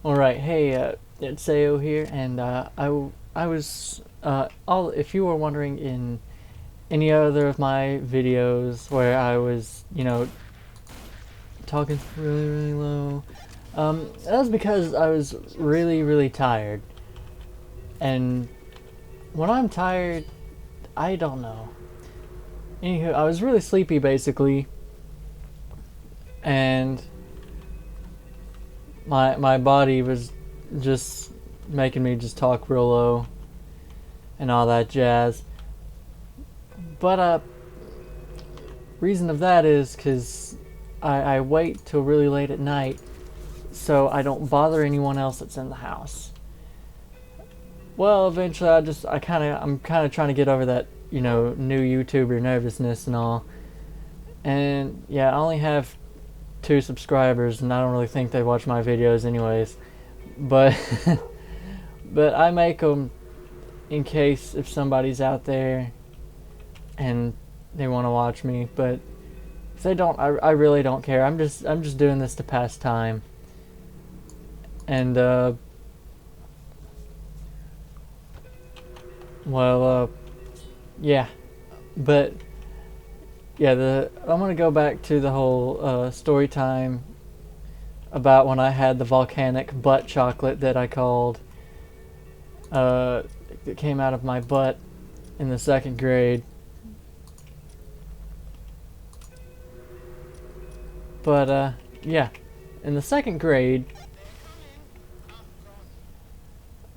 Alright, hey, it's Ao here, and I was, if you were wondering in any other of my videos where I was, talking really, really low, that was because I was really, really tired. And when I'm tired, I don't know. Anywho, I was really sleepy basically, and my body was just making me just talk real low and all that jazz. But reason of that is because I wait till really late at night so I don't bother anyone else that's in the house. Well, eventually I'm kind of trying to get over that, new YouTuber nervousness and all. And yeah, I only have 2 subscribers, and I don't really think they watch my videos anyways. But but I make them in case if somebody's out there and they want to watch me. But if they don't, I really don't care. I'm just doing this to pass time. And yeah, but yeah, I'm gonna go back to the whole story time about when I had the volcanic butt chocolate that I called that came out of my butt in the 2nd grade. But yeah, in the 2nd grade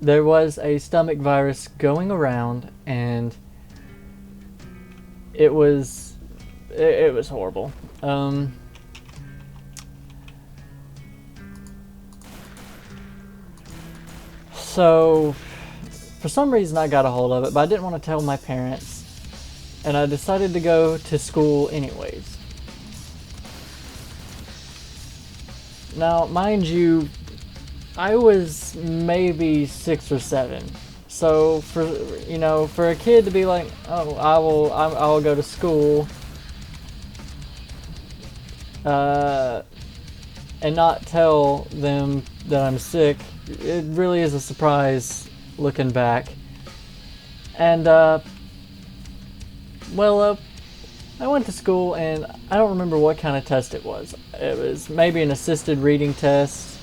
there was a stomach virus going around, and it was horrible. So for some reason I got a hold of it, but I didn't want to tell my parents, and I decided to go to school anyways. Now, mind you, I was maybe 6 or 7. So for a kid to be like, "Oh, I will go to school," and not tell them that I'm sick, it really is a surprise looking back. And I went to school, and I don't remember what kind of test it was. It was maybe an assisted reading test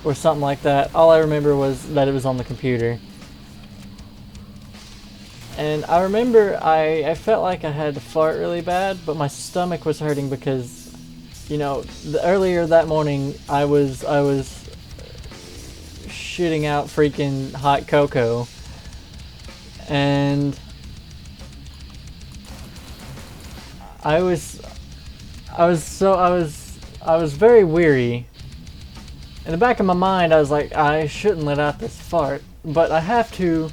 or something like that. All I remember was that it was on the computer. And I remember I felt like I had to fart really bad, but my stomach was hurting because, earlier that morning I was shitting out freaking hot cocoa, and I was very weary. In the back of my mind, I was like, I shouldn't let out this fart, but I have to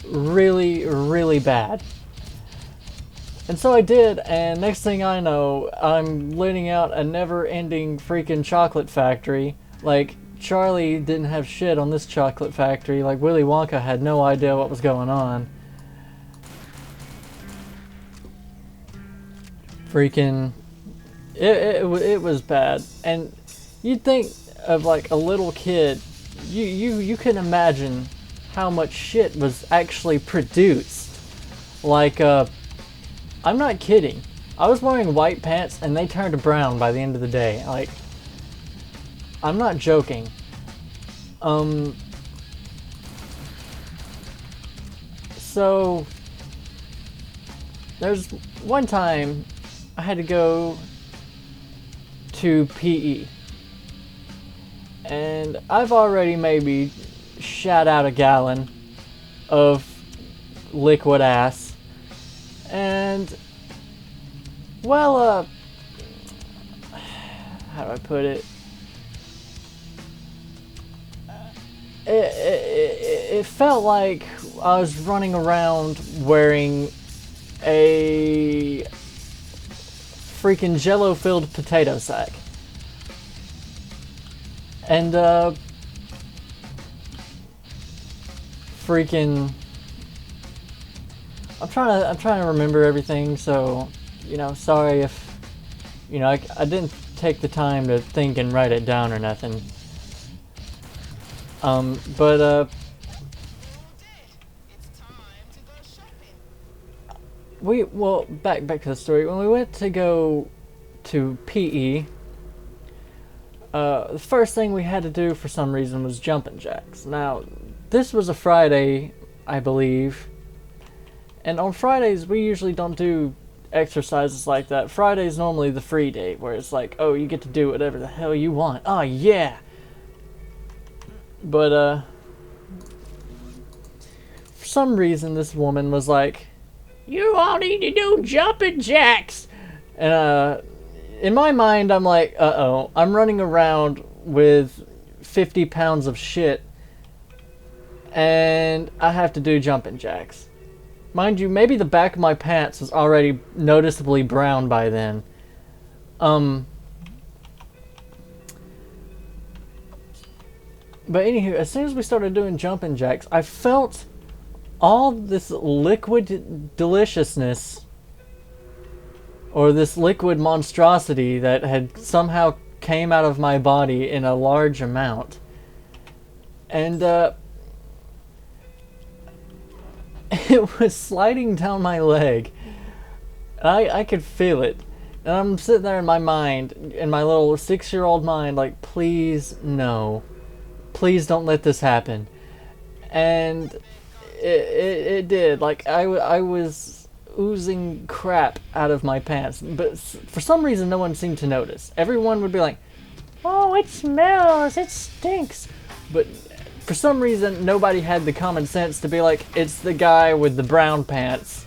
really, really bad. And so I did, and next thing I know, I'm letting out a never-ending freaking chocolate factory. Like, Charlie didn't have shit on this chocolate factory. Like, Willy Wonka had no idea what was going on. Freaking, it was bad. And you'd think of like a little kid, you can imagine how much shit was actually produced. Like, I'm not kidding. I was wearing white pants and they turned brown by the end of the day. Like, I'm not joking. So there's one time I had to go to PE, and I've already maybe shat out a gallon of liquid ass, and how do I put it? It felt like I was running around wearing a freaking Jello-filled potato sack. And freaking, I'm trying to remember everything, so sorry if I didn't take the time to think and write it down or nothing. But well, back to the story. When we went to go to PE, the first thing we had to do for some reason was jumping jacks. Now, this was a Friday, I believe, and on Fridays we usually don't do exercises like that. Friday's normally the free day, where it's like, oh, you get to do whatever the hell you want. Oh yeah. But for some reason this woman was like, you all need to do jumping jacks. And in my mind I'm like, uh-oh, I'm running around with 50 pounds of shit and I have to do jumping jacks. Mind you, maybe the back of my pants was already noticeably brown by then. But anywho, as soon as we started doing jumping jacks, I felt all this liquid deliciousness, or this liquid monstrosity that had somehow came out of my body in a large amount. And it was sliding down my leg. I could feel it. And I'm sitting there in my mind, in my little 6-year-old mind, like, please, no. Please don't let this happen. And it did. Like, I was oozing crap out of my pants. But for some reason, no one seemed to notice. Everyone would be like, oh, it smells, it stinks. But for some reason, nobody had the common sense to be like, it's the guy with the brown pants.